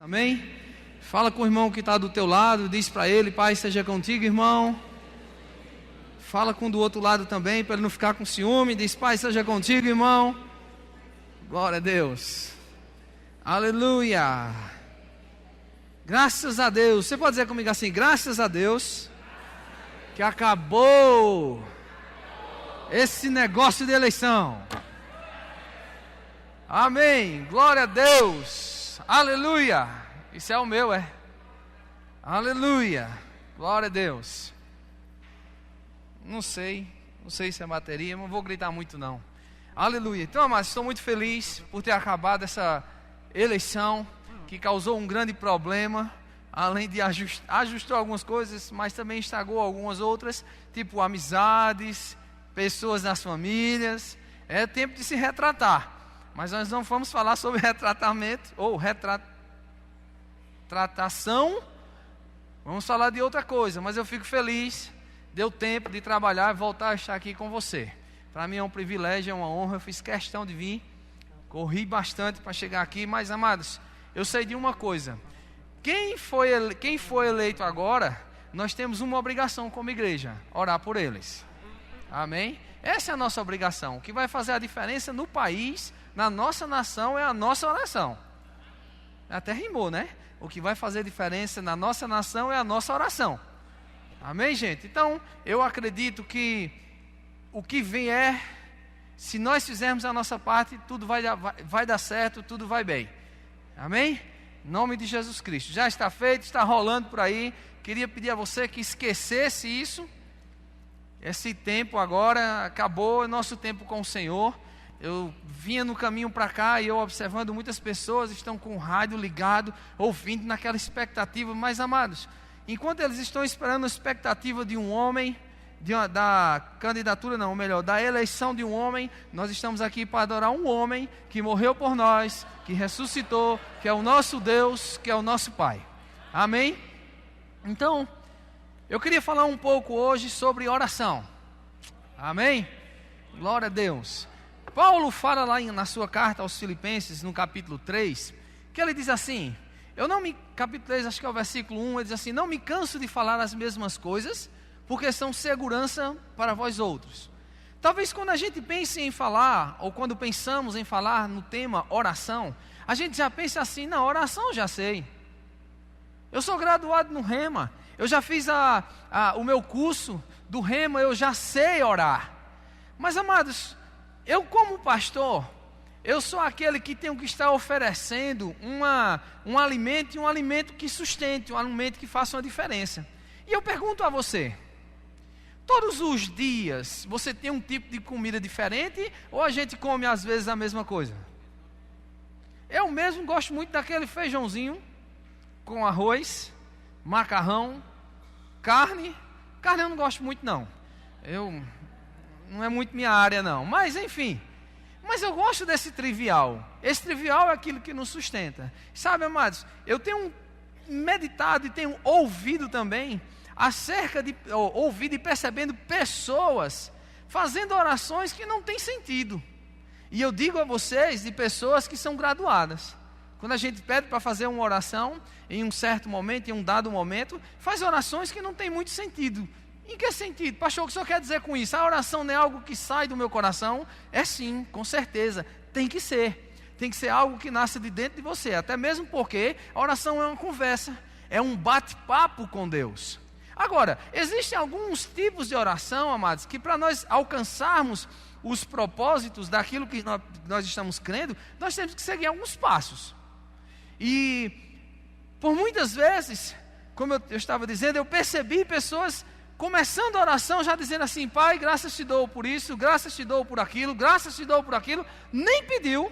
Amém? Fala com o irmão que está do teu lado, diz para ele: Pai seja contigo, irmão. Fala com o do outro lado também, para ele não ficar com ciúme. Diz: Pai seja contigo, irmão. Glória a Deus. Aleluia. Graças a Deus. Você pode dizer comigo assim: graças a Deus que acabou esse negócio de eleição. Amém. Glória a Deus. Aleluia. Isso é o meu, é? Aleluia. Glória a Deus. Não sei se é bateria, mas não vou gritar muito não. Aleluia. Então, amados, estou muito feliz por ter acabado essa eleição que causou um grande problema. Além de ajustou algumas coisas, mas também estragou algumas outras, tipo amizades, pessoas nas famílias. É tempo de se retratar. Mas nós não vamos falar sobre retratamento ou retratação. Vamos falar de outra coisa. Mas eu fico feliz. Deu tempo de trabalhar e voltar a estar aqui com você. Para mim é um privilégio, é uma honra. Eu fiz questão de vir. Corri bastante para chegar aqui. Mas, amados, eu sei de uma coisa. Quem foi eleito agora, nós temos uma obrigação como igreja: orar por eles. Amém? Essa é a nossa obrigação. O que vai fazer a diferença no país, na nossa nação, é a nossa oração. Até rimou, né? O que vai fazer diferença na nossa nação é a nossa oração. Amém, gente? Então, eu acredito que o que vier, se nós fizermos a nossa parte, tudo vai dar certo, tudo vai bem. Amém? Em nome de Jesus Cristo. Já está feito, está rolando por aí. Queria pedir a você que esquecesse isso. Esse tempo agora acabou, é nosso tempo com o Senhor. Eu vinha no caminho para cá e eu observando muitas pessoas estão com o rádio ligado, ouvindo naquela expectativa. Mas, amados, enquanto eles estão esperando a expectativa de um homem, da candidatura não, ou melhor, da eleição de um homem, nós estamos aqui para adorar um homem que morreu por nós, que ressuscitou, que é o nosso Deus, que é o nosso Pai. Amém? Então, eu queria falar um pouco hoje sobre oração. Amém? Glória a Deus. Paulo fala lá na sua carta aos Filipenses, no capítulo 3, que ele diz assim, capítulo 3, acho que é o versículo 1, ele diz assim: não me canso de falar as mesmas coisas, porque são segurança para vós outros. Talvez quando a gente pense em falar, ou quando pensamos em falar no tema oração, a gente já pensa assim: não, oração eu já sei. Eu sou graduado no Rema, eu já fiz o meu curso do Rema, eu já sei orar. Mas, amados, eu como pastor, eu sou aquele que tenho que estar oferecendo um alimento, e um alimento que sustente, um alimento que faça uma diferença. E eu pergunto a você: todos os dias você tem um tipo de comida diferente, ou a gente come às vezes a mesma coisa? Eu mesmo gosto muito daquele feijãozinho com arroz, macarrão, carne eu não gosto muito não. Não é muito minha área não, mas enfim. Mas eu gosto desse trivial. Esse trivial é aquilo que nos sustenta. Sabe, amados, eu tenho meditado e tenho ouvido também ouvido e percebendo pessoas fazendo orações que não têm sentido. E eu digo a vocês, de pessoas que são graduadas. Quando a gente pede para fazer uma oração, em um certo momento, em um dado momento, faz orações que não tem muito sentido. Em que sentido? Pastor, o que o senhor quer dizer com isso? A oração não é algo que sai do meu coração? É sim, com certeza, tem que ser. Tem que ser algo que nasce de dentro de você, até mesmo porque a oração é uma conversa, é um bate-papo com Deus. Agora, existem alguns tipos de oração, amados, que para nós alcançarmos os propósitos daquilo que nós estamos crendo, nós temos que seguir alguns passos. E, por muitas vezes, como eu estava dizendo, eu percebi pessoas começando a oração já dizendo assim: Pai, graças te dou por isso, graças te dou por aquilo, graças te dou por aquilo. Nem pediu,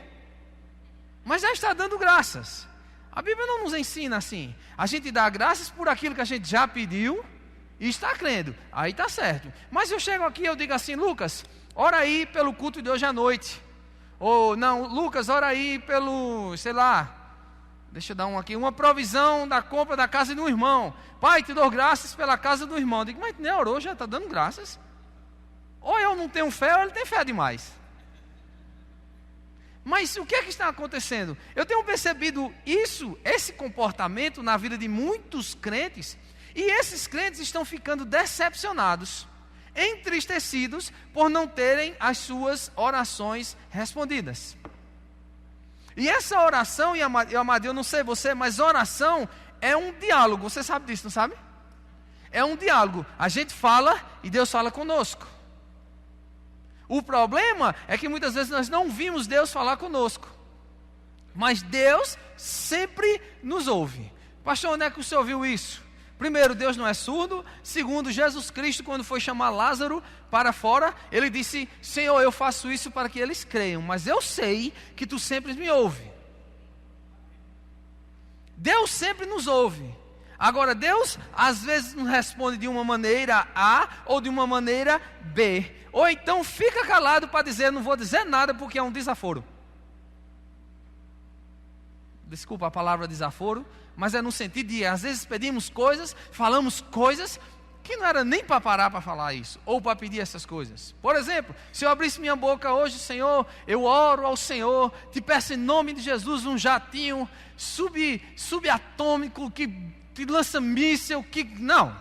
mas já está dando graças. A Bíblia não nos ensina assim. A gente dá graças por aquilo que a gente já pediu e está crendo. Aí está certo. Mas eu chego aqui e eu digo assim: Lucas, ora aí pelo culto de hoje à noite. Ou não, Lucas, ora aí pelo, sei lá, deixa eu dar uma provisão da compra da casa de um irmão. Pai, te dou graças pela casa do irmão. Eu digo: mas nem orou, já está dando graças. Ou eu não tenho fé, ou ele tem fé demais. Mas o que é que está acontecendo? Eu tenho percebido esse comportamento na vida de muitos crentes, e esses crentes estão ficando decepcionados, entristecidos por não terem as suas orações respondidas. E essa oração, e amado, eu não sei você, mas oração é um diálogo. Você sabe disso, não sabe? É um diálogo. A gente fala e Deus fala conosco. O problema é que muitas vezes nós não vimos Deus falar conosco. Mas Deus sempre nos ouve. Pastor, onde é que o senhor viu isso? Primeiro, Deus não é surdo. Segundo, Jesus Cristo, quando foi chamar Lázaro para fora, ele disse: Senhor, eu faço isso para que eles creiam, mas eu sei que tu sempre me ouve. Deus sempre nos ouve. Agora, Deus às vezes nos responde de uma maneira A ou de uma maneira B. Ou então fica calado para dizer: não vou dizer nada porque é um desaforo. Desculpa a palavra desaforo, mas é no sentido de, às vezes pedimos coisas, falamos coisas que não era nem para parar para falar isso, ou para pedir essas coisas. Por exemplo, se eu abrisse minha boca hoje: Senhor, eu oro ao Senhor, te peço em nome de Jesus um jatinho subatômico que te lança míssil, que... Não.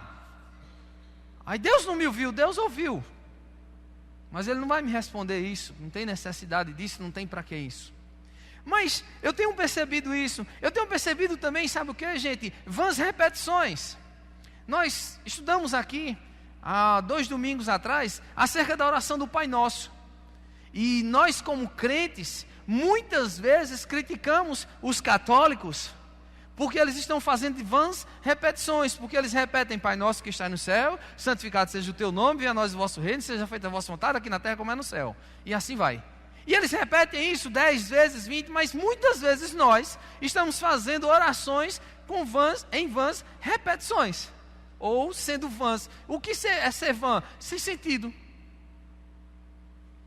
Aí Deus não me ouviu, Deus ouviu. Mas Ele não vai me responder isso, não tem necessidade disso, não tem para que isso. Mas eu tenho percebido isso. Eu tenho percebido também, sabe o que, gente? Vãs repetições. Nós estudamos aqui, há 2 domingos atrás, acerca da oração do Pai Nosso. E nós, como crentes, muitas vezes criticamos os católicos, porque eles estão fazendo vãs repetições, porque eles repetem: Pai Nosso que está no céu, santificado seja o teu nome, venha a nós o vosso reino, seja feita a vossa vontade aqui na terra como é no céu. E assim vai. E eles repetem isso 10 vezes, 20, mas muitas vezes nós estamos fazendo orações em vãs repetições, ou sendo vãs. O que é ser vã? Sem sentido.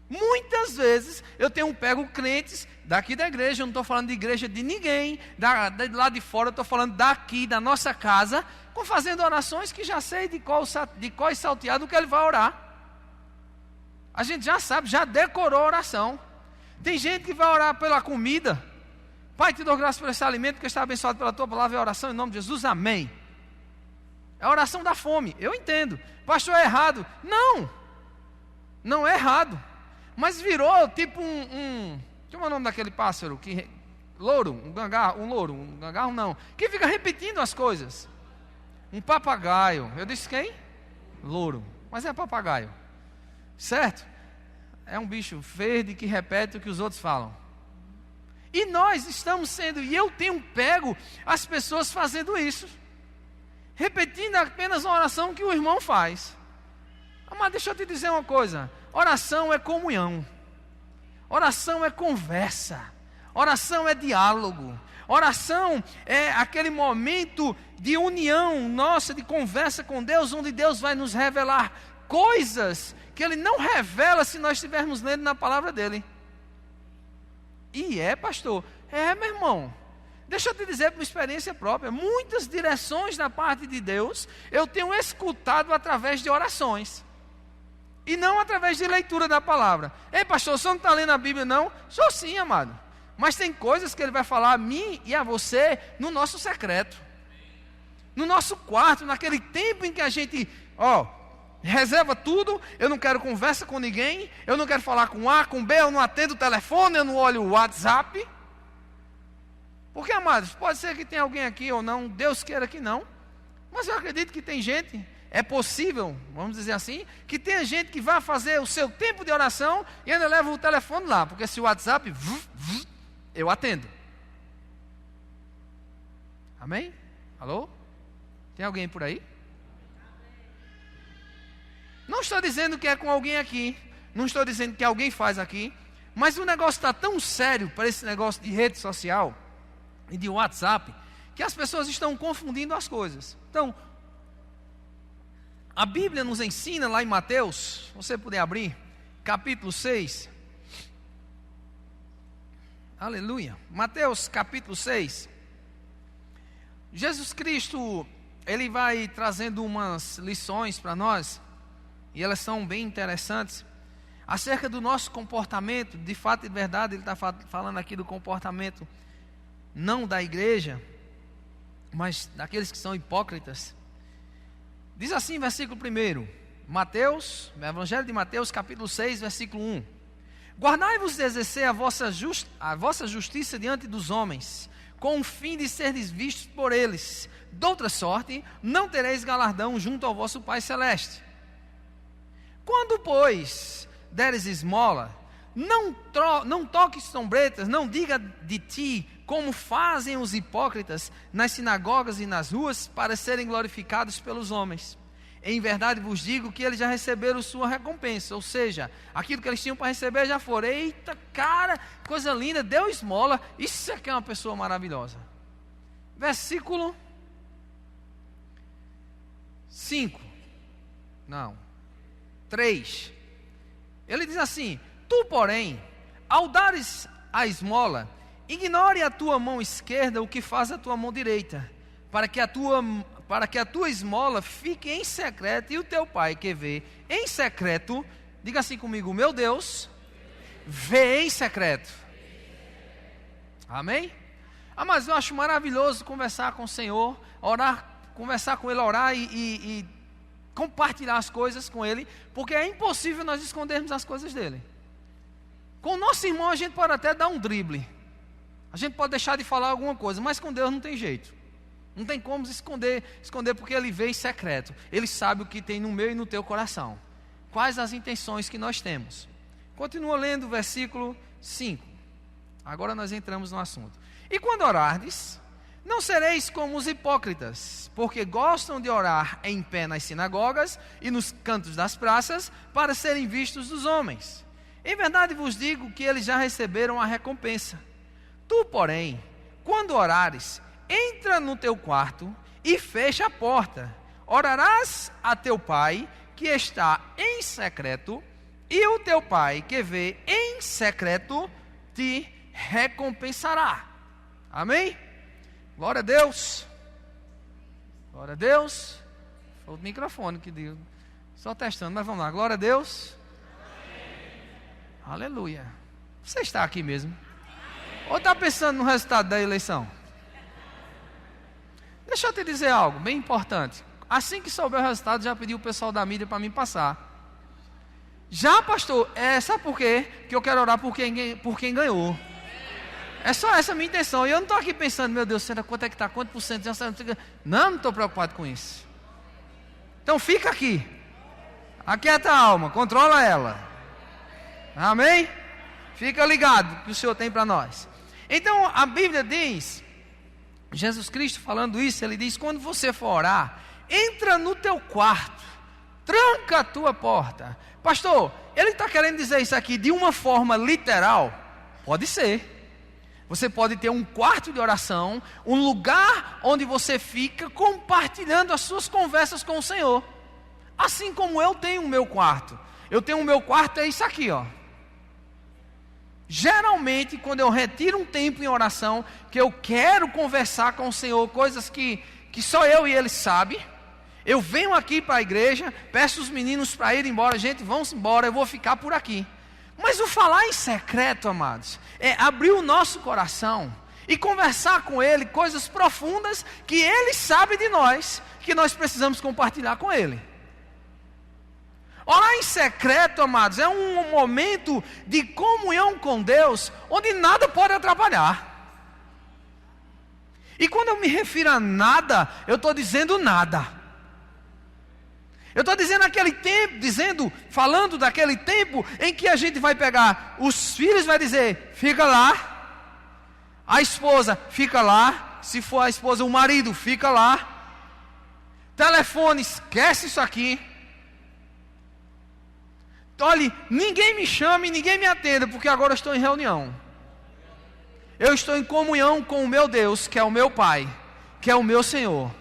Muitas vezes eu tenho pego crentes daqui da igreja, eu não estou falando de igreja de ninguém, lá de fora, eu estou falando daqui, da nossa casa, fazendo orações que já sei de qual e salteado que ele vai orar. A gente já sabe, já decorou a oração. Tem gente que vai orar pela comida: Pai, te dou graças por esse alimento que está abençoado pela tua palavra, é a oração em nome de Jesus, amém. É a oração da fome. Eu entendo. Pastor, é errado. Não é errado. Mas virou tipo como é o nome daquele pássaro? Louro, um gangarro não, que fica repetindo as coisas. Um papagaio. Eu disse quem? Louro, mas é papagaio, certo? É um bicho verde que repete o que os outros falam. E nós estamos sendo, e eu tenho pego as pessoas fazendo isso, repetindo apenas uma oração que o irmão faz. Mas deixa eu te dizer uma coisa: oração é comunhão, oração é conversa, oração é diálogo, oração é aquele momento de união nossa, de conversa com Deus, onde Deus vai nos revelar coisas que Ele não revela se nós estivermos lendo na palavra dEle. E pastor, meu irmão, deixa eu te dizer por uma experiência própria, muitas direções da parte de Deus eu tenho escutado através de orações, e não através de leitura da palavra. Ei pastor, você não está lendo a Bíblia não? Sou sim, amado, mas tem coisas que Ele vai falar a mim e a você no nosso secreto, no nosso quarto, naquele tempo em que a gente reserva tudo. Eu não quero conversa com ninguém, eu não quero falar com A, com B, eu não atendo o telefone, eu não olho o WhatsApp. Porque, amados, pode ser que tenha alguém aqui ou não, Deus queira que não, mas eu acredito que tem gente, é possível, vamos dizer assim, que tenha gente que vai fazer o seu tempo de oração e ainda leva o telefone lá, porque se o WhatsApp, eu atendo. Amém? Alô? Tem alguém por aí? Não estou dizendo que é com alguém aqui, não estou dizendo que alguém faz aqui, mas o negócio está tão sério para esse negócio de rede social e de WhatsApp, que as pessoas estão confundindo as coisas. Então, a Bíblia nos ensina lá em Mateus, se você puder abrir, capítulo 6. Aleluia. Mateus capítulo 6. Jesus Cristo, Ele vai trazendo umas lições para nós, e elas são bem interessantes. acerca do nosso comportamento. De fato e de verdade, ele está falando aqui do comportamento não da igreja, mas daqueles que são hipócritas. Diz assim, versículo 1, Mateus, Evangelho de Mateus, capítulo 6, versículo 1. Guardai-vos de exercer a vossa justiça diante dos homens, com o fim de seres vistos por eles. De outra sorte, não tereis galardão junto ao vosso Pai Celeste. Quando, pois, deres esmola, não toques trombetas, não diga de ti, como fazem os hipócritas nas sinagogas e nas ruas, para serem glorificados pelos homens. Em verdade vos digo que eles já receberam sua recompensa, ou seja, aquilo que eles tinham para receber já foram. Eita, cara, coisa linda, deu esmola, isso aqui é uma pessoa maravilhosa. Versículo 3. Ele diz assim: tu, porém, ao dares a esmola, ignore a tua mão esquerda o que faz a tua mão direita, para que a tua esmola fique em secreto, e o teu Pai que vê em secreto, diga assim comigo: meu Deus vê em secreto. Amém? Mas eu acho maravilhoso conversar com o Senhor, orar, conversar com Ele, orar e compartilhar as coisas com Ele, porque é impossível nós escondermos as coisas dEle. Com o nosso irmão a gente pode até dar um drible, a gente pode deixar de falar alguma coisa, mas com Deus não tem jeito. Não tem como esconder, porque Ele vê em secreto. Ele sabe o que tem no meu e no teu coração. Quais as intenções que nós temos. Continua lendo o versículo 5. Agora nós entramos no assunto. E quando orardes, não sereis como os hipócritas, porque gostam de orar em pé nas sinagogas e nos cantos das praças, para serem vistos dos homens. Em verdade vos digo que eles já receberam a recompensa. Tu, porém, quando orares, entra no teu quarto e fecha a porta. Orarás a teu Pai que está em secreto, e o teu Pai que vê em secreto te recompensará. Amém? Glória a Deus. Glória a Deus. Foi o microfone que deu. Só testando, mas vamos lá. Glória a Deus. Amém. Aleluia. Você está aqui mesmo? Amém. Ou está pensando no resultado da eleição? Deixa eu te dizer algo bem importante. Assim que souber o resultado, já pedi o pessoal da mídia para me passar. Já, pastor, sabe por quê? Que eu quero orar por quem ganhou. É só essa a minha intenção. E eu não estou aqui pensando, meu Deus, quanto é que está, quanto por cento? Não estou preocupado com isso. Então fica aqui. Aquieta a alma, controla ela. Amém? Fica ligado que o Senhor tem para nós. Então a Bíblia diz, Jesus Cristo falando isso, Ele diz: quando você for orar, entra no teu quarto, tranca a tua porta. Pastor, Ele está querendo dizer isso aqui de uma forma literal? Pode ser. Você pode ter um quarto de oração, um lugar onde você fica compartilhando as suas conversas com o Senhor. Assim como eu tenho o meu quarto. Eu tenho o meu quarto, é isso aqui, ó. Geralmente, quando eu retiro um tempo em oração, que eu quero conversar com o Senhor, coisas que só eu e Ele sabem, eu venho aqui para a igreja, peço os meninos para ir embora, gente, vamos embora, eu vou ficar por aqui. Mas o falar em secreto, amados, é abrir o nosso coração e conversar com Ele coisas profundas que Ele sabe de nós, que nós precisamos compartilhar com Ele. Orar em secreto, amados, é um momento de comunhão com Deus, onde nada pode atrapalhar. E quando eu me refiro a nada, eu estou dizendo nada. Eu estou dizendo aquele tempo, falando daquele tempo em que a gente vai pegar os filhos, vai dizer, fica lá. A esposa, fica lá. Se for a esposa, o marido, fica lá. Telefone, esquece isso aqui. Olhe, ninguém me chame, ninguém me atenda, porque agora eu estou em reunião. Eu estou em comunhão com o meu Deus, que é o meu Pai, que é o meu Senhor.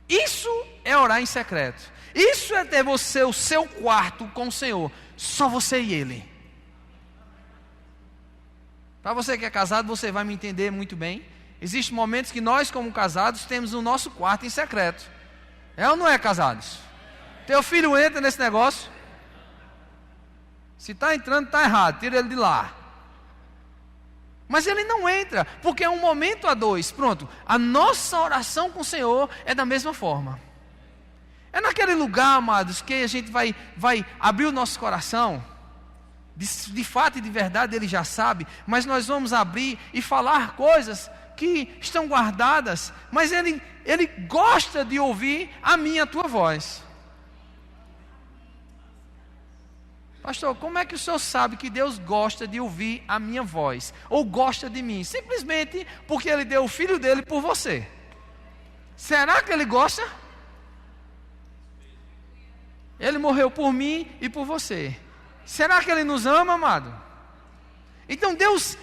Isso é orar em secreto. Isso é ter você, o seu quarto com o Senhor. Só você e Ele. Para você que é casado, você vai me entender muito bem. Existem momentos que nós, como casados, temos o nosso quarto em secreto. É ou não é, casados? Teu filho entra nesse negócio? Se está entrando, está errado, tira ele de lá. Mas ele não entra, porque é um momento a dois. Pronto, a nossa oração com o Senhor é da mesma forma. É naquele lugar, amados, que a gente vai abrir o nosso coração. De fato e de verdade ele já sabe, mas nós vamos abrir e falar coisas que estão guardadas, mas ele gosta de ouvir a minha e a tua voz. Pastor, como é que o senhor sabe que Deus gosta de ouvir a minha voz? Ou gosta de mim? Simplesmente porque ele deu o filho dele por você. Será que ele gosta? Ele morreu por mim e por você. Será que ele nos ama, amado? Então Deus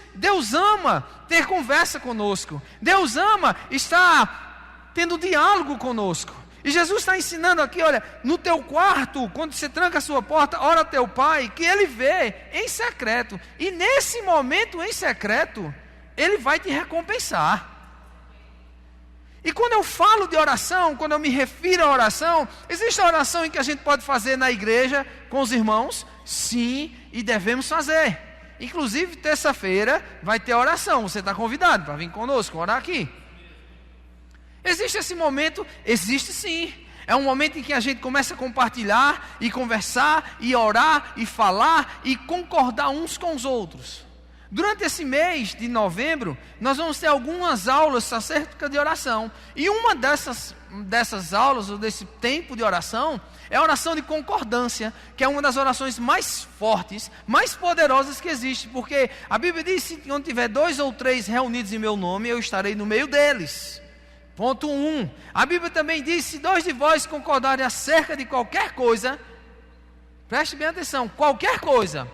ama ter conversa conosco. Deus ama estar tendo diálogo conosco. E Jesus está ensinando aqui, olha, no teu quarto, quando você tranca a sua porta, ora teu pai, que ele vê em secreto. E nesse momento em secreto, ele vai te recompensar. E quando eu falo de oração, quando eu me refiro à oração, existe a oração em que a gente pode fazer na igreja com os irmãos? Sim, e devemos fazer. Inclusive, terça-feira vai ter oração. Você está convidado para vir conosco, orar aqui. Existe esse momento? Existe sim. É um momento em que a gente começa a compartilhar e conversar e orar e falar e concordar uns com os outros. Durante esse mês de novembro, nós vamos ter algumas aulas acerca de oração. E uma dessas aulas, ou desse tempo de oração, é a oração de concordância, que é uma das orações mais fortes, mais poderosas que existe. Porque a Bíblia diz que onde tiver 2 ou 3 reunidos em meu nome, eu estarei no meio deles. Ponto 1. A Bíblia também diz, se 2 de vós concordarem acerca de qualquer coisa, preste bem atenção, qualquer coisa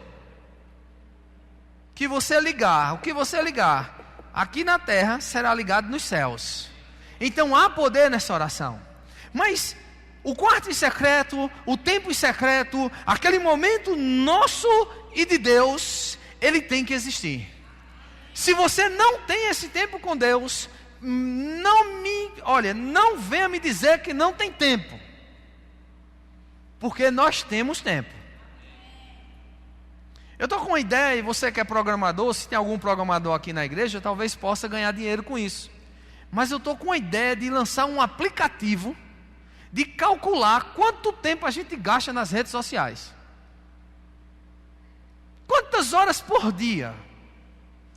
que você ligar, o que você ligar aqui na terra, será ligado nos céus. Então há poder nessa oração. Mas o quarto em secreto, o tempo em secreto, aquele momento nosso e de Deus, ele tem que existir. Se você não tem esse tempo com Deus, não venha me dizer que não tem tempo. Porque nós temos tempo. Eu estou com uma ideia, e você que é programador, se tem algum programador aqui na igreja, talvez possa ganhar dinheiro com isso. Mas eu estou com a ideia de lançar um aplicativo de calcular quanto tempo a gente gasta nas redes sociais. Quantas horas por dia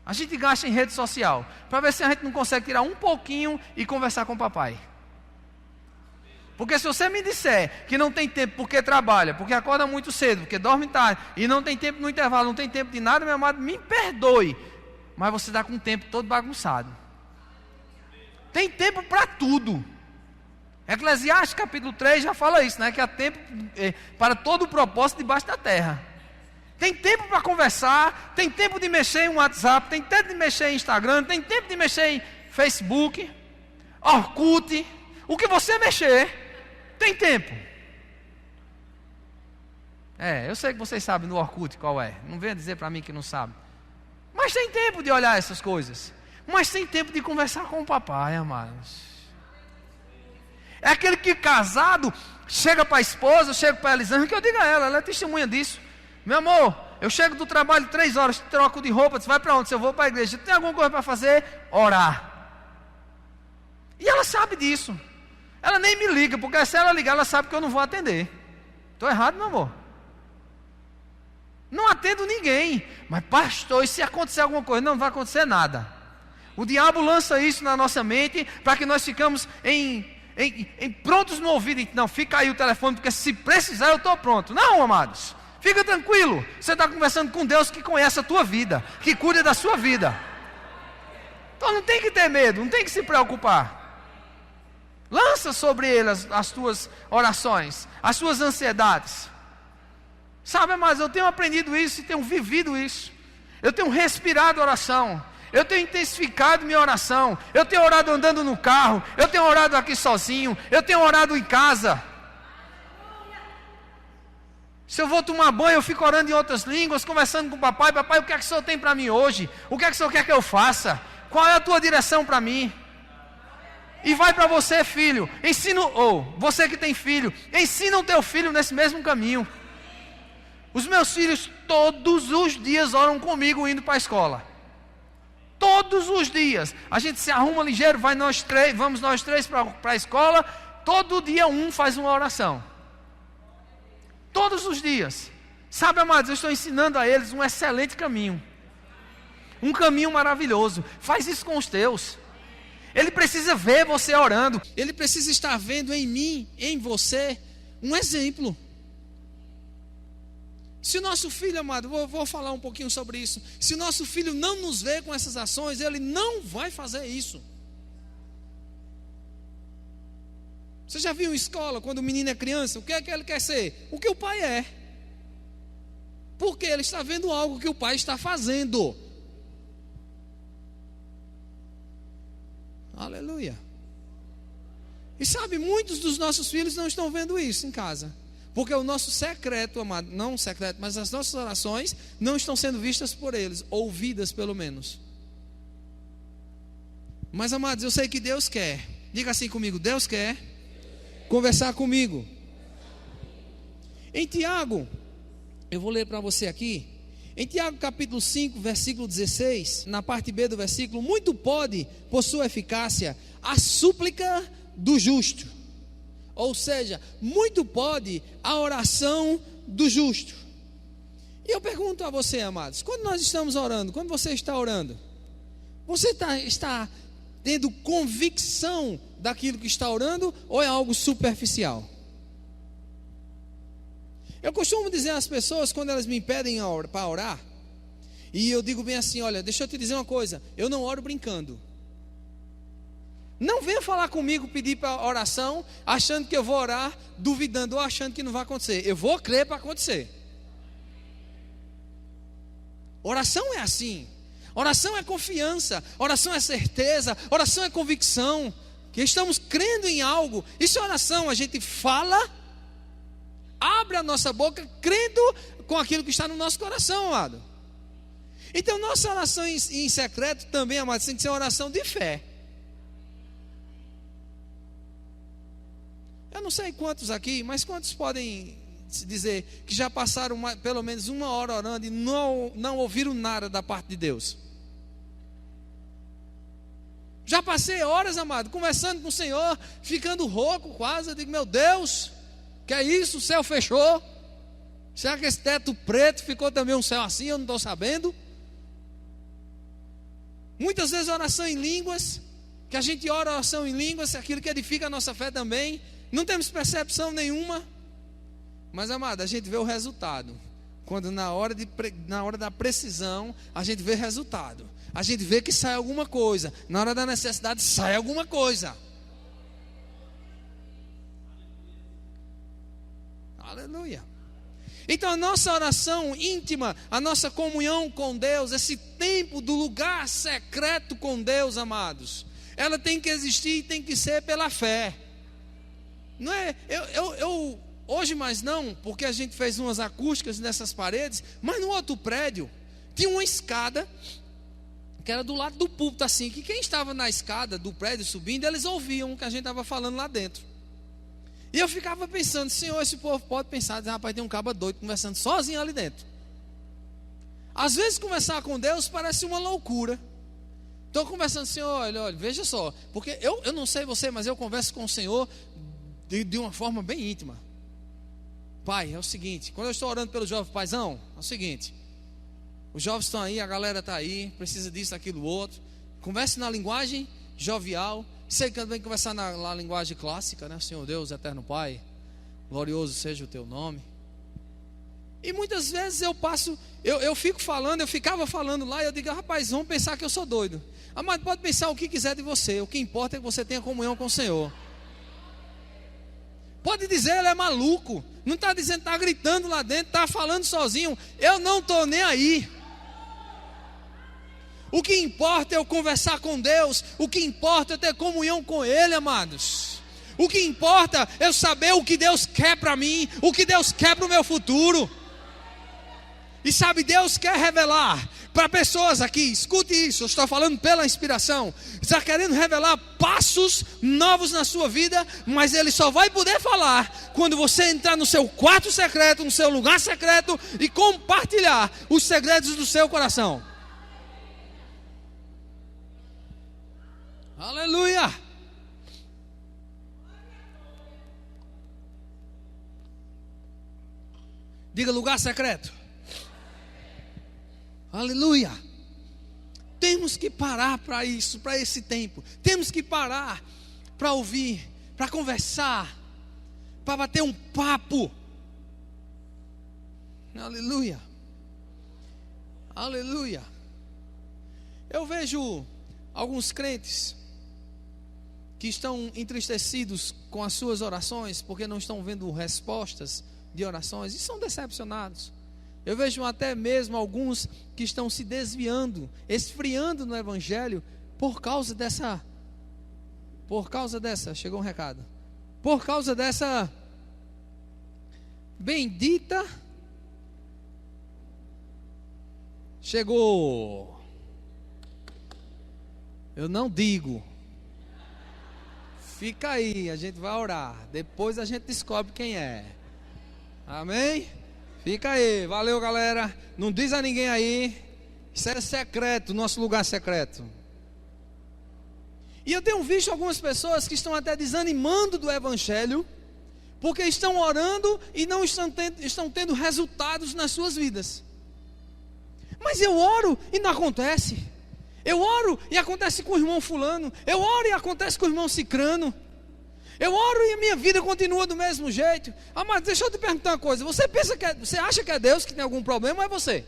a gente gasta em rede social? Para ver se a gente não consegue tirar um pouquinho e conversar com o papai. Porque se você me disser que não tem tempo porque trabalha, porque acorda muito cedo, porque dorme tarde, e não tem tempo no intervalo, não tem tempo de nada, meu amado, me perdoe. Mas você está com o tempo todo bagunçado. Tem tempo para tudo. Eclesiastes capítulo 3 já fala isso, né? Que há tempo para todo o propósito debaixo da terra. Tem tempo para conversar, tem tempo de mexer em WhatsApp, tem tempo de mexer em Instagram, tem tempo de mexer em Facebook, Orkut, o que você mexer, tem tempo. Eu sei que vocês sabem no Orkut qual é, não venha dizer para mim que não sabe. Mas tem tempo de olhar essas coisas, mas tem tempo de conversar com o papai, amados. É aquele que casado, chega para a esposa, chega para a Elisângela, que eu digo a ela é testemunha disso. Meu amor, eu chego do trabalho 3 horas, troco de roupa, você vai para onde? Se eu vou para a igreja, tem alguma coisa para fazer? Orar. E ela sabe disso. Ela nem me liga, porque se ela ligar, ela sabe que eu não vou atender. Estou errado, meu amor? Não atendo ninguém. Mas pastor, e se acontecer alguma coisa? Não vai acontecer nada. O diabo lança isso na nossa mente, para que nós ficamos em prontos no ouvido. Não, fica aí o telefone, porque se precisar eu estou pronto. Não, amados. Fica tranquilo, você está conversando com Deus que conhece a tua vida, que cuida da sua vida. Então não tem que ter medo, não tem que se preocupar. Lança sobre ele as tuas orações, as suas ansiedades. Sabe, mas eu tenho aprendido isso e tenho vivido isso. Eu tenho respirado oração. Eu tenho intensificado minha oração. Eu tenho orado andando no carro. Eu tenho orado aqui sozinho. Eu tenho orado em casa. Se eu vou tomar banho, eu fico orando em outras línguas, conversando com o papai. Papai, o que é que o senhor tem para mim hoje? O que é que o senhor quer que eu faça? Qual é a tua direção para mim? E vai para você, filho. Você que tem filho, ensina o teu filho nesse mesmo caminho. Os meus filhos todos os dias oram comigo indo para a escola. Todos os dias. A gente se arruma ligeiro, vamos nós três para a escola. Todo dia um faz uma oração. Todos os dias. Sabe, amados, eu estou ensinando a eles um excelente caminho. Um caminho maravilhoso. Faz isso com os teus. Ele precisa ver você orando. Ele precisa estar vendo em mim, em você, um exemplo. Se o nosso filho, amado, vou falar um pouquinho sobre isso. Se o nosso filho não nos vê com essas ações, ele não vai fazer isso. Você já viu em escola, quando o menino é criança, o que é que ele quer ser? O que o pai é. Porque ele está vendo algo que o pai está fazendo. Aleluia. E sabe, muitos dos nossos filhos não estão vendo isso em casa. Porque o nosso secreto, amado, não secreto, mas as nossas orações não estão sendo vistas por eles, ouvidas pelo menos. Mas, amados, eu sei que Deus quer. Diga assim comigo, Deus quer conversar comigo. Em Tiago, eu vou ler para você aqui. Em Tiago capítulo 5, versículo 16, na parte B do versículo, muito pode, por sua eficácia, a súplica do justo. Ou seja, muito pode a oração do justo. E eu pergunto a você, amados, quando nós estamos orando, quando você está orando, você está tendo convicção daquilo que está orando ou é algo superficial? Eu costumo dizer às pessoas, quando elas me pedem para orar, e eu digo bem assim, olha, deixa eu te dizer uma coisa, eu não oro brincando. Não venha falar comigo, pedir para oração, achando que eu vou orar, duvidando ou achando que não vai acontecer. Eu vou crer para acontecer. Oração é assim. Oração é confiança, oração é certeza, oração é convicção, que estamos crendo em algo. Isso é oração, a gente fala, abre a nossa boca, crendo com aquilo que está no nosso coração, amado. Então nossa oração em secreto também, amado, tem que ser uma oração de fé. Eu não sei quantos aqui, mas quantos podem dizer que já passaram pelo menos uma hora orando e não ouviram nada da parte de Deus? Já passei horas, amado, conversando com o Senhor, ficando rouco quase. Eu digo, meu Deus, que é isso? O céu fechou? Será que esse teto preto ficou também um céu assim? Eu não estou sabendo. Muitas vezes oração em línguas, que a gente ora oração em línguas, aquilo que edifica a nossa fé também. Não temos percepção nenhuma. Mas, amado, a gente vê o resultado. Quando na hora da precisão, a gente vê resultado. A gente vê que sai alguma coisa. Na hora da necessidade, sai alguma coisa. Aleluia. Então a nossa oração íntima, a nossa comunhão com Deus, esse tempo do lugar secreto com Deus, amados, ela tem que existir e tem que ser pela fé. Não é, eu hoje mais não, porque a gente fez umas acústicas nessas paredes, mas no outro prédio tinha uma escada que era do lado do púlpito assim, que quem estava na escada do prédio subindo, eles ouviam o que a gente estava falando lá dentro. E eu ficava pensando, Senhor, esse povo pode pensar, rapaz, tem um caba doido conversando sozinho ali dentro. Às vezes conversar com Deus parece uma loucura. Estou conversando, Senhor, olha, veja só, porque eu não sei você, mas eu converso com o Senhor de uma forma bem íntima. Pai, é o seguinte, quando eu estou orando pelo jovem paizão, é o seguinte, os jovens estão aí, a galera está aí, precisa disso, aquilo, outro. Converse na linguagem jovial. Sei que também conversar na linguagem clássica, né? Senhor Deus, eterno Pai, glorioso seja o teu nome. E muitas vezes eu ficava falando lá, e eu digo, rapaz, vão pensar que eu sou doido. Amado, pode pensar o que quiser de você, o que importa é que você tenha comunhão com o Senhor. Pode dizer, ele é maluco, não está dizendo, está gritando lá dentro, está falando sozinho, eu não estou nem aí. O que importa é eu conversar com Deus, o que importa é ter comunhão com Ele, amados. O que importa é eu saber o que Deus quer para mim, o que Deus quer para o meu futuro. E sabe, Deus quer revelar para pessoas aqui, escute isso, eu estou falando pela inspiração, está querendo revelar passos novos na sua vida, mas ele só vai poder falar quando você entrar no seu quarto secreto, no seu lugar secreto e compartilhar os segredos do seu coração. Aleluia! Diga lugar secreto. Aleluia. Temos que parar para isso, para esse tempo. Temos que parar para ouvir, para conversar, para bater um papo. Aleluia. Aleluia. Eu vejo alguns crentes que estão entristecidos com as suas orações, porque não estão vendo respostas de orações, e são decepcionados. Eu vejo até mesmo alguns que estão se desviando, esfriando no Evangelho, por causa dessa, chegou um recado, por causa dessa bendita, chegou, eu não digo, fica aí, a gente vai orar, depois a gente descobre quem é. Amém? Fica aí, valeu galera. Não diz a ninguém aí. Isso é secreto, nosso lugar secreto. E eu tenho visto algumas pessoas que estão até desanimando do Evangelho, porque estão orando e não estão tendo resultados nas suas vidas. Mas eu oro e não acontece. Eu oro e acontece com o irmão fulano. Eu oro e acontece com o irmão cicrano. Eu oro e a minha vida continua do mesmo jeito. Mas deixa eu te perguntar uma coisa. Você acha que é Deus que tem algum problema ou é você?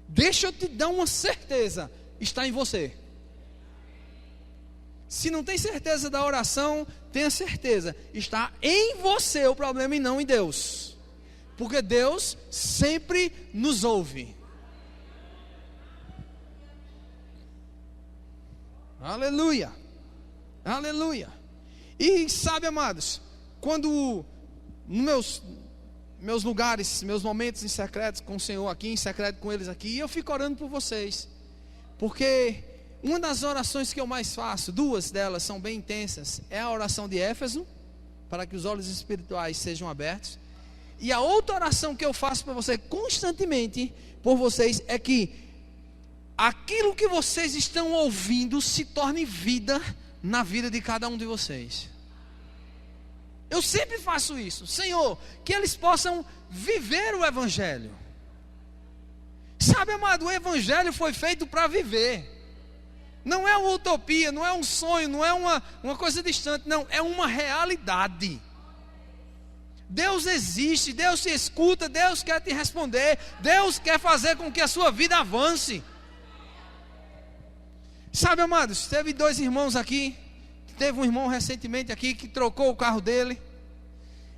Deixa eu te dar uma certeza. Está em você. Se não tem certeza da oração, tenha certeza. Está em você o problema e não em Deus. Porque Deus sempre nos ouve. Aleluia. Aleluia. E sabe, amados, quando nos meus lugares, meus momentos em secreto com o Senhor aqui, em secreto com eles aqui, eu fico orando por vocês, porque uma das orações que eu mais faço, duas delas são bem intensas, é a oração de Éfeso, para que os olhos espirituais sejam abertos, e a outra oração que eu faço para você constantemente, por vocês, é que aquilo que vocês estão ouvindo se torne vida na vida de cada um de vocês. Eu sempre faço isso, Senhor, que eles possam viver o Evangelho. Sabe, amado, o Evangelho foi feito para viver. Não é uma utopia, não é um sonho, não é uma coisa distante, não, é uma realidade. Deus existe, Deus te escuta, Deus quer te responder, Deus quer fazer com que a sua vida avance. Sabe, amados, teve dois irmãos aqui, teve um irmão recentemente aqui que trocou o carro dele,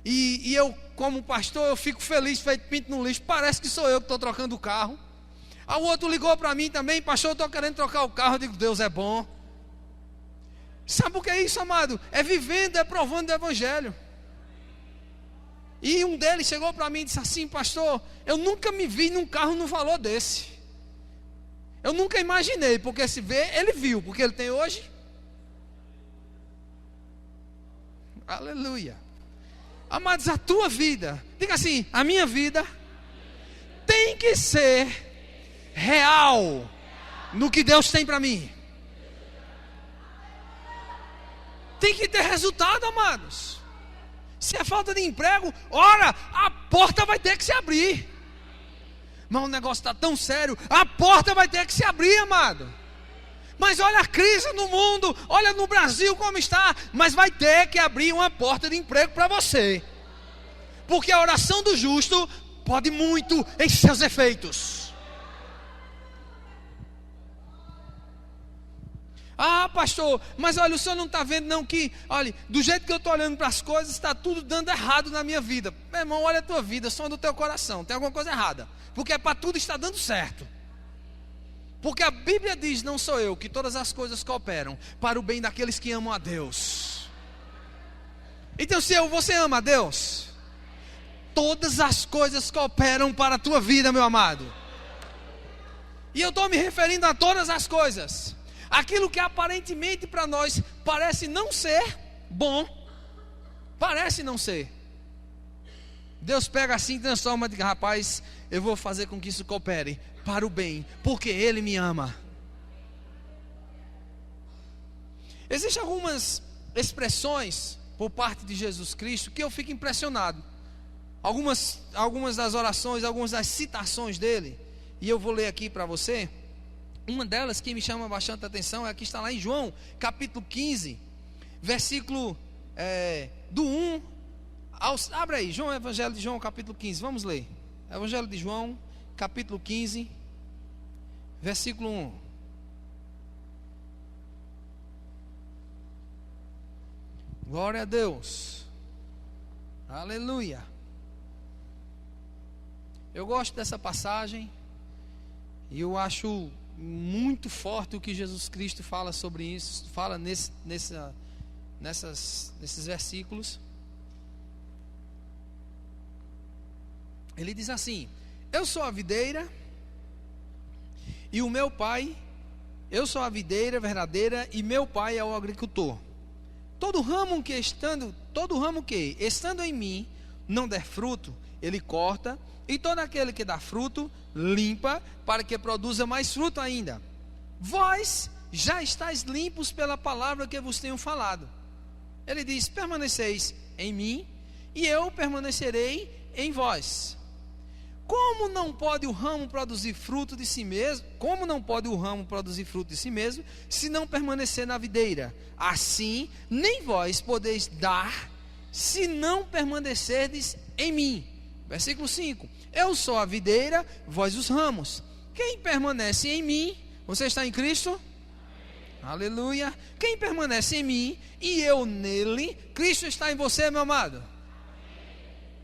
e eu, como pastor, eu fico feliz, feito pinto no lixo, parece que sou eu que estou trocando o carro. Aí o outro ligou para mim também, pastor, eu estou querendo trocar o carro, eu digo, Deus é bom. Sabe o que é isso, amado? É vivendo, é provando o Evangelho. E um deles chegou para mim e disse assim, pastor, eu nunca me vi num carro no valor desse. Eu nunca imaginei, porque se vê, ele viu, porque ele tem hoje. Aleluia. Amados, a tua vida, diga assim, a minha vida tem que ser real no que Deus tem para mim. Tem que ter resultado, amados. Se é falta de emprego, ora, a porta vai ter que se abrir. Mas o negócio está tão sério, a porta vai ter que se abrir, amado. Mas olha a crise no mundo, olha no Brasil como está, mas vai ter que abrir uma porta de emprego para você. Porque a oração do justo pode muito em seus efeitos. Ah, pastor, mas olha, o senhor não está vendo não que, olha, do jeito que eu estou olhando para as coisas, está tudo dando errado na minha vida. Meu irmão, olha a tua vida, som do teu coração, tem alguma coisa errada. Porque é para tudo estar dando certo. Porque a Bíblia diz, não sou eu, que todas as coisas cooperam para o bem daqueles que amam a Deus. Então se você ama a Deus, todas as coisas cooperam para a tua vida, meu amado. E eu estou me referindo a todas as coisas. Aquilo que aparentemente para nós parece não ser bom, parece não ser. Deus pega assim, transforma e diz: rapaz, eu vou fazer com que isso coopere para o bem, porque Ele me ama. Existem algumas expressões por parte de Jesus Cristo que eu fico impressionado. Algumas das orações, algumas das citações dele, e eu vou ler aqui para você. Uma delas que me chama bastante atenção é que está lá em João, capítulo 15, versículo do 1 ao... Abre aí, Evangelho de João, capítulo 15, vamos ler. Evangelho de João, capítulo 15, versículo 1. Glória a Deus. Aleluia. Eu gosto dessa passagem e eu acho muito forte o que Jesus Cristo fala sobre isso, fala nesses versículos. Ele diz assim: eu sou a videira e o meu pai, eu sou a videira verdadeira e meu pai é o agricultor. Todo ramo que estando em mim não der fruto, ele corta, e todo aquele que dá fruto, limpa, para que produza mais fruto ainda. Vós já estáis limpos pela palavra que vos tenho falado. Ele diz: permaneceis em mim, e eu permanecerei em vós. Como não pode o ramo produzir fruto de si mesmo? Como não pode o ramo produzir fruto de si mesmo, se não permanecer na videira? Assim, nem vós podeis dar, se não permanecerdes em mim. Versículo 5: eu sou a videira, vós os ramos. Quem permanece em mim, você está em Cristo? Aleluia. Quem permanece em mim e eu nele, Cristo está em você, meu amado.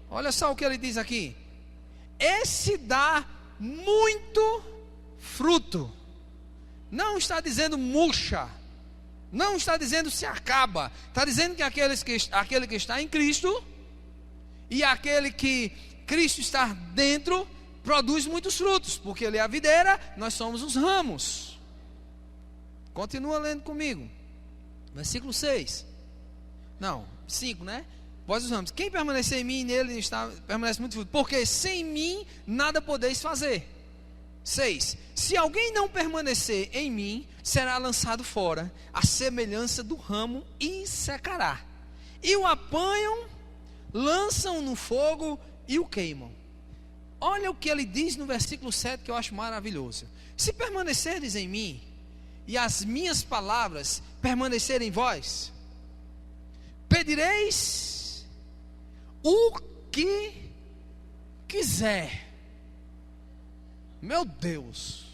Olha só o que ele diz aqui: esse dá muito fruto. Não está dizendo murcha, não está dizendo se acaba, está dizendo que aquele que está em Cristo e aquele que Cristo está dentro produz muitos frutos, porque Ele é a videira, nós somos os ramos. Continua lendo comigo, versículo 6, não, 5, né? Vós os ramos, quem permanecer em mim e nele permanece muito fruto, porque sem mim nada podeis fazer. 6, se alguém não permanecer em mim, será lançado fora, à semelhança do ramo, e secará. E o apanham, lançam no fogo e o queimam. Olha o que ele diz no versículo 7, que eu acho maravilhoso: se permanecerdes em mim, e as minhas palavras permanecerem em vós, pedireis o que quiser. Meu Deus,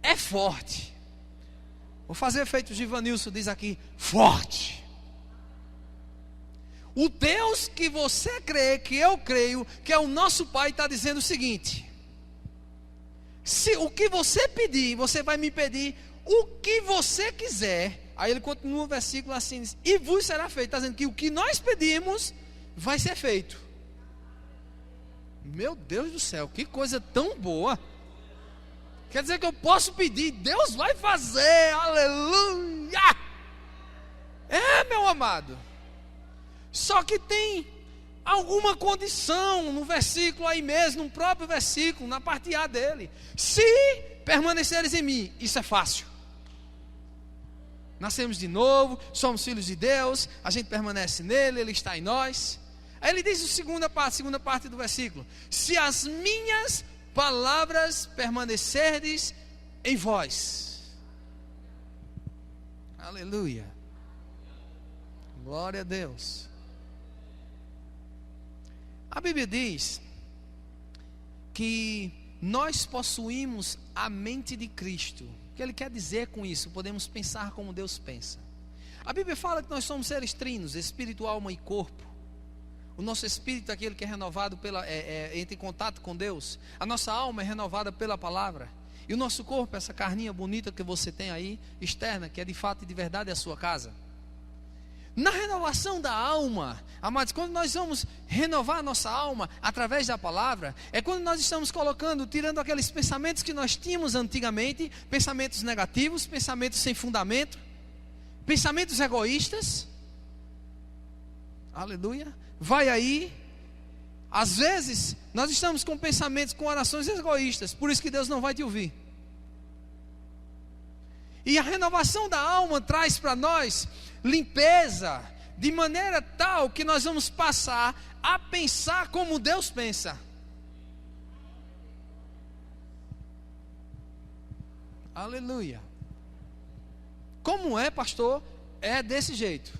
é forte. Vou fazer efeito de Ivanilson, diz aqui: forte. O Deus que você crê, que eu creio, que é o nosso Pai, está dizendo o seguinte: se o que você pedir, você vai me pedir o que você quiser. Aí ele continua o versículo assim: e vos será feito. Está dizendo que o que nós pedimos vai ser feito. Meu Deus do céu, que coisa tão boa. Quer dizer que eu posso pedir, Deus vai fazer. Aleluia. É, meu amado. Só que tem alguma condição no versículo aí mesmo, no próprio versículo, na parte A dele: se permaneceres em mim. Isso é fácil. Nascemos de novo, somos filhos de Deus, a gente permanece nele, ele está em nós. Aí ele diz a segunda parte do versículo: se as minhas palavras permanecerdes em vós. Aleluia. Glória a Deus. A Bíblia diz que nós possuímos a mente de Cristo. O que ele quer dizer com isso? Podemos pensar como Deus pensa. A Bíblia fala que nós somos seres trinos, espírito, alma e corpo. O nosso espírito é aquele que é renovado entra em contato com Deus. A nossa alma é renovada pela palavra. E o nosso corpo, essa carninha bonita que você tem aí, externa, que é de fato e de verdade a sua casa. na renovação da alma, amados, quando nós vamos renovar a nossa alma através da palavra, é quando nós estamos tirando aqueles pensamentos que nós tínhamos antigamente, pensamentos negativos, pensamentos sem fundamento, pensamentos egoístas. Aleluia. Vai aí. Às vezes nós estamos com pensamentos, com orações egoístas, por isso que Deus não vai te ouvir. E a renovação da alma traz para nós limpeza, de maneira tal que nós vamos passar a pensar como Deus pensa. Aleluia. Como é, pastor? É desse jeito.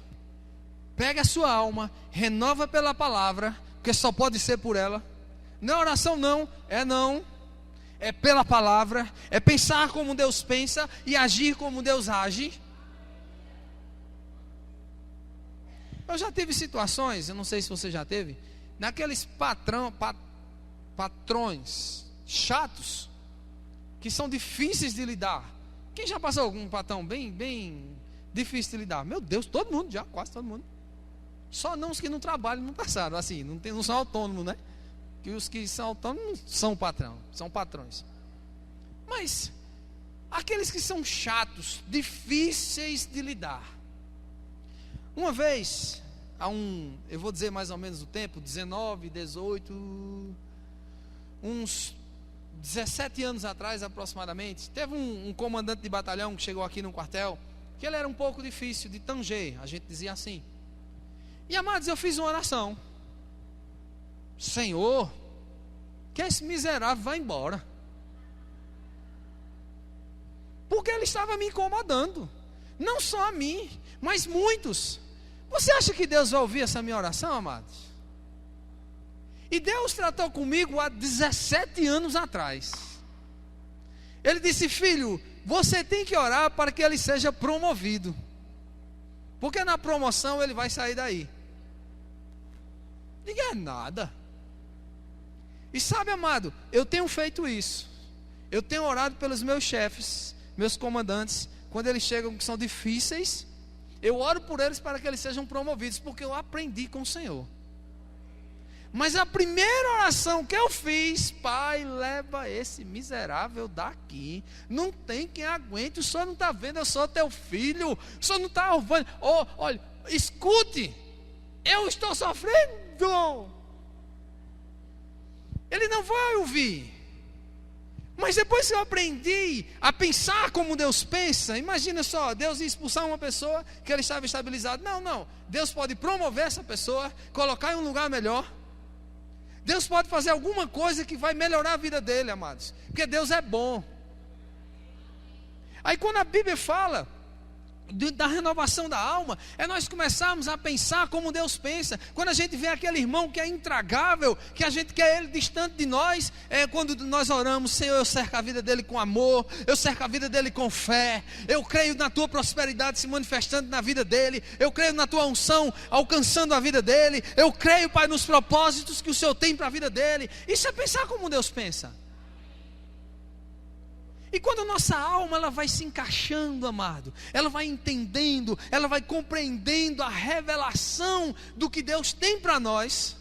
Pega a sua alma, renova pela palavra, porque só pode ser por ela. Não é oração não, é pela palavra, é pensar como Deus pensa e agir como Deus age. Eu já tive situações, eu não sei se você já teve, naqueles patrões chatos, que são difíceis de lidar. Quem já passou algum patrão bem difícil de lidar? Meu Deus, todo mundo já, quase todo mundo. Só não os que não trabalham não passaram, assim, não são autônomos, né? Que os que são autônomos são são patrões. Mas aqueles que são chatos, difíceis de lidar. Uma vez, eu vou dizer mais ou menos o tempo, 19, 18, uns 17 anos atrás aproximadamente, teve um comandante de batalhão que chegou aqui no quartel, que ele era um pouco difícil de tanger, a gente dizia assim. E amados, eu fiz uma oração. Senhor, que esse miserável vá embora. Porque ele estava me incomodando. Não só a mim, mas muitos. Você acha que Deus vai ouvir essa minha oração, amados? E Deus tratou comigo há 17 anos atrás. Ele disse: filho, você tem que orar para que ele seja promovido. Porque na promoção ele vai sair daí. Ninguém é nada. E sabe, amado, eu tenho feito isso. Eu tenho orado pelos meus chefes, meus comandantes, quando eles chegam que são difíceis, eu oro por eles para que eles sejam promovidos, porque eu aprendi com o Senhor. Mas a primeira oração que eu fiz: Pai, leva esse miserável daqui. Não tem quem aguente. O Senhor não está vendo, eu sou teu filho. O Senhor não está ouvindo. Olha, escute, eu estou sofrendo. Ele não vai ouvir. Mas depois que eu aprendi a pensar como Deus pensa, imagina só, Deus ia expulsar uma pessoa que ele estava estabilizado. Não, Deus pode promover essa pessoa, colocar em um lugar melhor. Deus pode fazer alguma coisa que vai melhorar a vida dele, amados, porque Deus é bom. Aí quando a Bíblia fala da renovação da alma, é nós começarmos a pensar como Deus pensa. Quando a gente vê aquele irmão que é intragável, que a gente quer ele distante de nós, quando nós oramos: Senhor, eu cerco a vida dele com amor, eu cerco a vida dele com fé, eu creio na tua prosperidade se manifestando na vida dele, eu creio na tua unção alcançando a vida dele, eu creio, Pai, nos propósitos que o Senhor tem para a vida dele. Isso é pensar como Deus pensa. E quando a nossa alma ela vai se encaixando, amado, ela vai entendendo, ela vai compreendendo a revelação do que Deus tem para nós,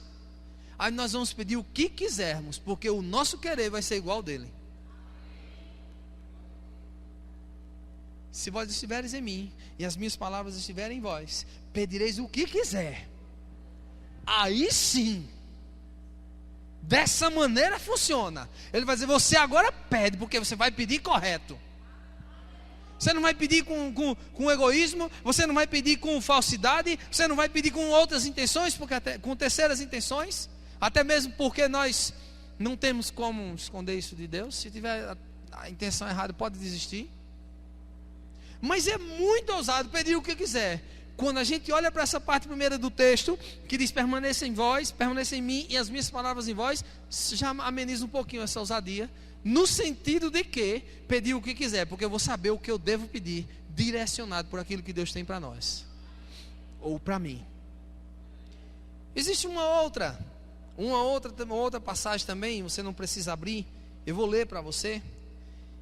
aí nós vamos pedir o que quisermos, porque o nosso querer vai ser igual ao dele. Se vós estiveres em mim e as minhas palavras estiverem em vós, pedireis o que quiser. Aí sim, dessa maneira funciona. Ele vai dizer: você agora pede, porque você vai pedir correto. Você não vai pedir com egoísmo, você não vai pedir com falsidade, você não vai pedir com outras intenções, porque com terceiras intenções, até mesmo porque nós não temos como esconder isso de Deus. Se tiver a intenção errada, pode desistir. Mas é muito ousado pedir o que quiser. Quando a gente olha para essa parte primeira do texto, que diz: permaneça em vós, permaneça em mim e as minhas palavras em vós, já ameniza um pouquinho essa ousadia, no sentido de que pedir o que quiser, porque eu vou saber o que eu devo pedir, direcionado por aquilo que Deus tem para nós, ou para mim. Existe uma outra passagem também, você não precisa abrir, eu vou ler para você,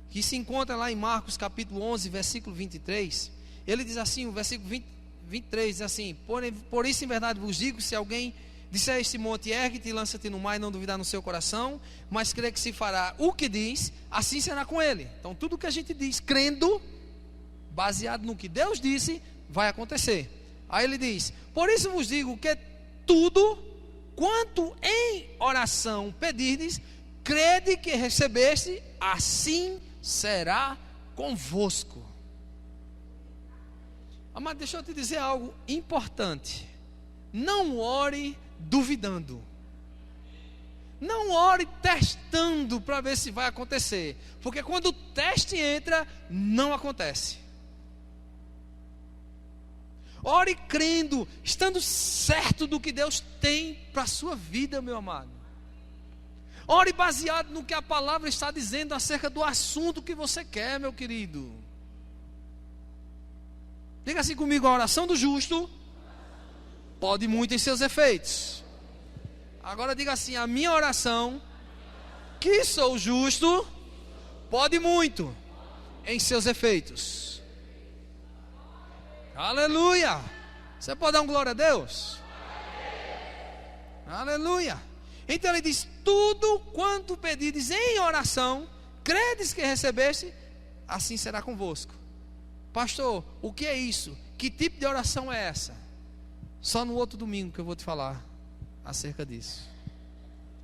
que se encontra lá em Marcos capítulo 11, versículo 23. Ele diz assim, o versículo 23 diz assim: por isso em verdade vos digo, se alguém disser a este monte, ergue-te e lança-te no mar, e não duvidar no seu coração, mas crê que se fará o que diz, assim será com ele. Então tudo que a gente diz, crendo, baseado no que Deus disse, vai acontecer. Aí ele diz: por isso vos digo que tudo quanto em oração pedirdes, crede que recebeste, assim será convosco. Amado, deixa eu te dizer algo importante. Não ore duvidando. Não ore testando para ver se vai acontecer. Porque quando o teste entra, não acontece. Ore crendo, estando certo do que Deus tem para a sua vida, meu amado. Ore baseado no que a palavra está dizendo acerca do assunto que você quer, meu querido. Diga assim comigo: a oração do justo pode muito em seus efeitos. Agora diga assim: a minha oração, que sou justo, pode muito em seus efeitos. Aleluia! Você pode dar um glória a Deus? Aleluia! Então ele diz: tudo quanto pedides em oração, credes que recebeste, assim será convosco. Pastor, o que é isso? Que tipo de oração é essa? Só no outro domingo que eu vou te falar acerca disso.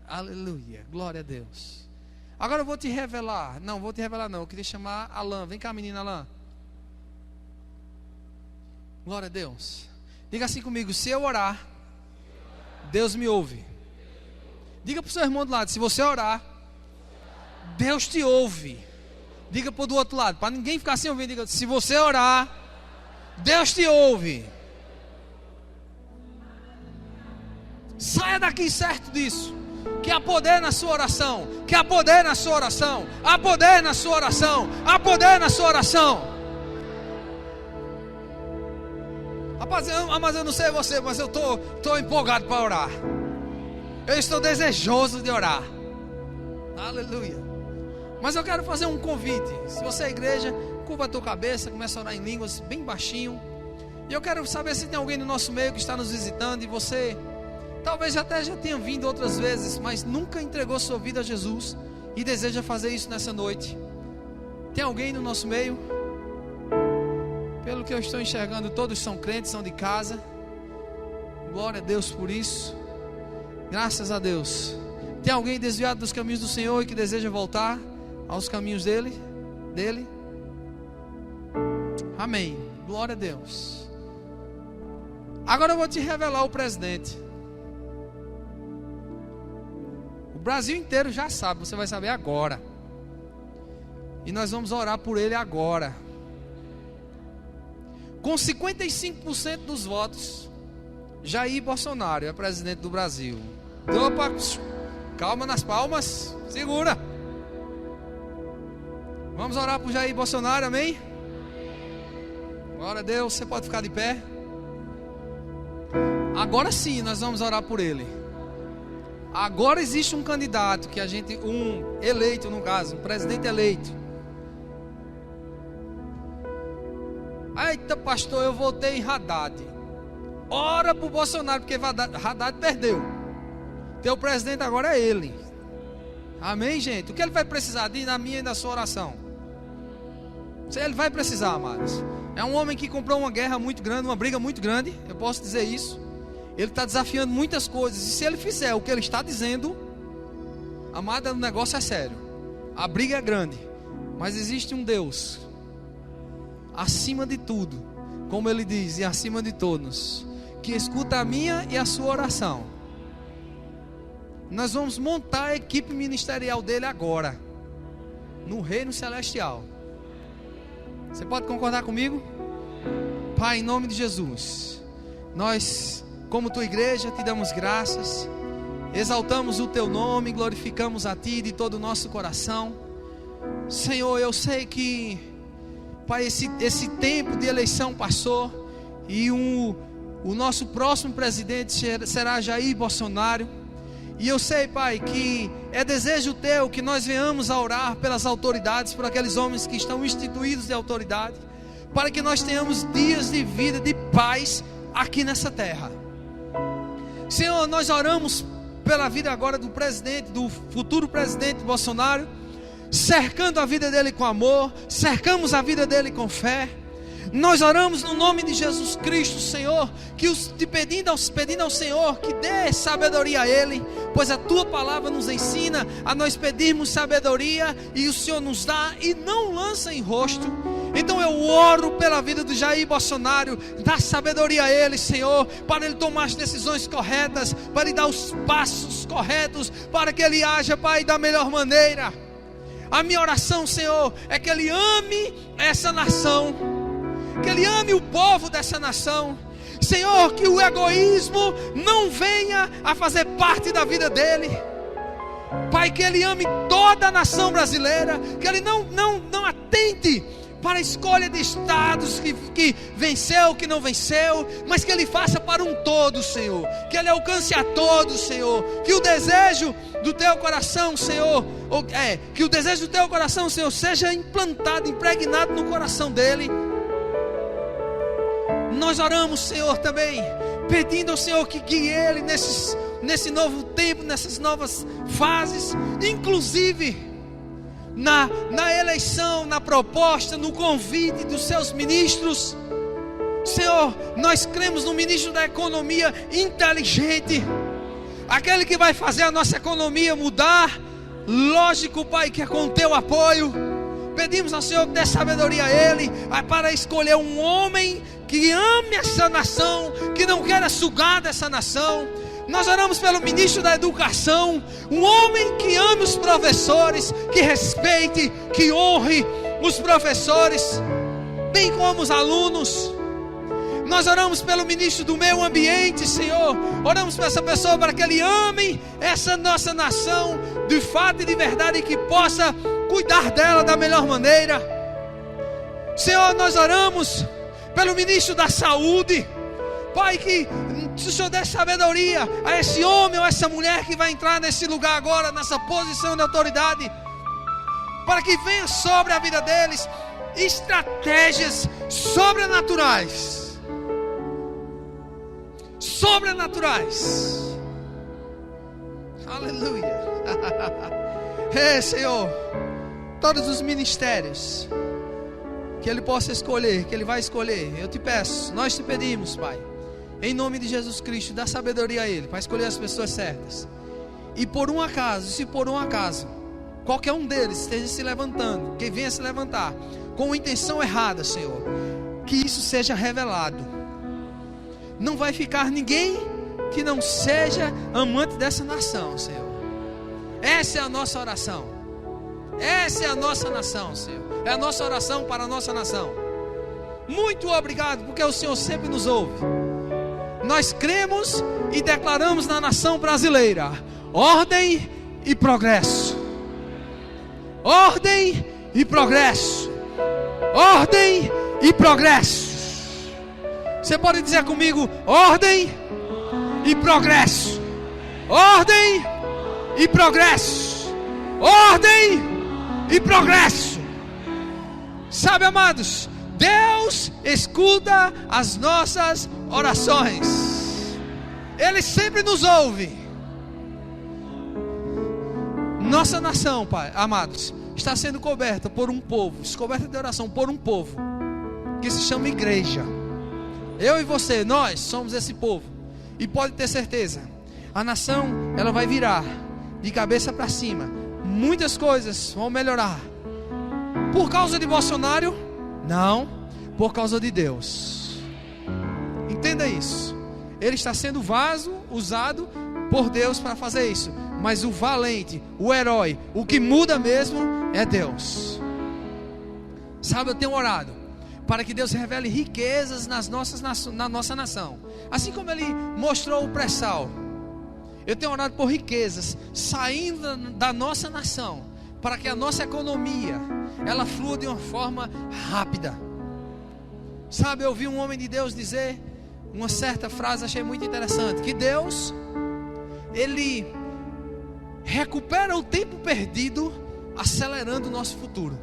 Aleluia, glória a Deus. Agora eu vou te revelar. Não, vou te revelar não, eu queria chamar Alain. Vem cá, menina Alain. Glória a Deus. Diga assim comigo: se eu orar, Deus me ouve. Diga para o seu irmão do lado: se você orar, Deus te ouve. Diga para o do outro lado, para ninguém ficar sem ouvir. Diga: se você orar, Deus te ouve. Saia daqui certo disso. Que há poder na sua oração. Que há poder na sua oração. Há poder na sua oração. Há poder na sua oração. Rapaz, mas eu não sei você, mas eu estou empolgado para orar. Eu estou desejoso de orar. Aleluia. Mas eu quero fazer um convite. Se você é igreja, curva a tua cabeça, começa a orar em línguas bem baixinho. E eu quero saber se tem alguém no nosso meio que está nos visitando e você talvez até já tenha vindo outras vezes, mas nunca entregou sua vida a Jesus e deseja fazer isso nessa noite. Tem alguém no nosso meio? Pelo que eu estou enxergando, todos são crentes, são de casa. Glória a Deus por isso. Graças a Deus. Tem alguém desviado dos caminhos do Senhor e que deseja voltar aos caminhos dele? Amém. Glória a Deus. Agora eu vou te revelar o presidente. O Brasil inteiro já sabe, você vai saber agora. E nós vamos orar por ele agora. Com 55% dos votos, Jair Bolsonaro é presidente do Brasil. Opa, calma nas palmas, segura. Vamos orar por Jair Bolsonaro, amém? Glória a Deus, você pode ficar de pé. Agora sim, nós vamos orar por ele. Agora existe um candidato que um eleito no caso, um presidente eleito. Eita, pastor, eu votei em Haddad. Ora pro Bolsonaro, porque Haddad perdeu. Teu presidente agora é ele. Amém, gente? O que ele vai precisar na minha e na sua oração? Ele vai precisar, amados. É um homem que comprou uma guerra muito grande, uma briga muito grande, eu posso dizer isso. Ele está desafiando muitas coisas. E se ele fizer o que ele está dizendo, amada, o negócio é sério. A briga é grande. Mas existe um Deus acima de tudo, como ele diz, e acima de todos, que escuta a minha e a sua oração. Nós vamos montar a equipe ministerial dele agora, no reino celestial. Você pode concordar comigo? Pai, em nome de Jesus, nós, como tua igreja, te damos graças, exaltamos o teu nome, glorificamos a ti de todo o nosso coração. Senhor, eu sei que, Pai, esse tempo de eleição passou e o nosso próximo presidente será Jair Bolsonaro. E eu sei, Pai, que é desejo teu que nós venhamos a orar pelas autoridades, por aqueles homens que estão instituídos de autoridade, para que nós tenhamos dias de vida, de paz aqui nessa terra. Senhor, nós oramos pela vida agora do presidente, do futuro presidente Bolsonaro, cercando a vida dele com amor, cercamos a vida dele com fé. Nós oramos no nome de Jesus Cristo, Senhor, pedindo ao Senhor que dê sabedoria a Ele, pois a Tua palavra nos ensina a nós pedirmos sabedoria, e o Senhor nos dá e não lança em rosto. Então eu oro pela vida do Jair Bolsonaro, dá sabedoria a ele, Senhor, para ele tomar as decisões corretas, para ele dar os passos corretos, para que ele haja, Pai, da melhor maneira. A minha oração, Senhor, é que ele ame essa nação, que ele ame o povo dessa nação, Senhor, que o egoísmo não venha a fazer parte da vida dele, Pai, que ele ame toda a nação brasileira, que ele não atente para a escolha de estados que venceu, que não venceu, mas que ele faça para um todo, Senhor, que ele alcance a todos, Senhor, que o desejo do teu coração, Senhor, que o desejo do teu coração, Senhor, seja implantado, impregnado no coração dele. Nós oramos, Senhor, também, pedindo ao Senhor que guie ele nesse novo tempo, nessas novas fases, inclusive na eleição, na proposta, no convite dos seus ministros. Senhor, nós cremos no ministro da economia inteligente, aquele que vai fazer a nossa economia mudar. Lógico, Pai, que é com o teu apoio. Pedimos ao Senhor que dê sabedoria a ele, para escolher um homem que ame essa nação, que não queira sugar dessa nação. Nós oramos pelo ministro da educação, um homem que ame os professores, que respeite, que honre os professores, bem como os alunos. Nós oramos pelo ministro do meio ambiente, Senhor, oramos por essa pessoa para que ele ame essa nossa nação de fato e de verdade, e que possa cuidar dela da melhor maneira. Senhor, nós oramos pelo ministro da saúde, Pai, que o Senhor dê sabedoria a esse homem ou essa mulher que vai entrar nesse lugar agora, nessa posição de autoridade, para que venha sobre a vida deles estratégias sobrenaturais. Aleluia. Senhor, todos os ministérios que ele possa escolher, que ele vai escolher, eu te peço, nós te pedimos, Pai, em nome de Jesus Cristo, dá sabedoria a ele, para escolher as pessoas certas. E se por um acaso, qualquer um deles esteja se levantando, que venha se levantar com intenção errada, Senhor, que isso seja revelado. Não vai ficar ninguém que não seja amante dessa nação, Senhor. Essa é a nossa oração. Essa é a nossa nação, Senhor. É a nossa oração para a nossa nação. Muito obrigado, porque o Senhor sempre nos ouve. Nós cremos e declaramos na nação brasileira ordem e progresso. Ordem e progresso. Ordem e progresso. Você pode dizer comigo: ordem e progresso. Ordem e progresso. Ordem e progresso. Sabe, amados, Deus escuta as nossas orações. Ele sempre nos ouve. Nossa nação, Pai, amados, está sendo coberta por um povo, coberta de oração por um povo que se chama igreja. Eu e você, nós somos esse povo. E pode ter certeza, a nação, ela vai virar de cabeça para cima. Muitas coisas vão melhorar. Por causa de Bolsonaro? Não, por causa de Deus. Entenda isso. Ele está sendo usado por Deus para fazer isso. Mas o valente, o herói, o que muda mesmo é Deus. Sabe, eu tenho orado para que Deus revele riquezas na nossa nação. Assim como Ele mostrou o pré-sal. Eu tenho orado por riquezas saindo da nossa nação, para que a nossa economia ela flua de uma forma rápida. Sabe, eu ouvi um homem de Deus dizer uma certa frase, achei muito interessante, que Deus, Ele recupera o tempo perdido, acelerando o nosso futuro.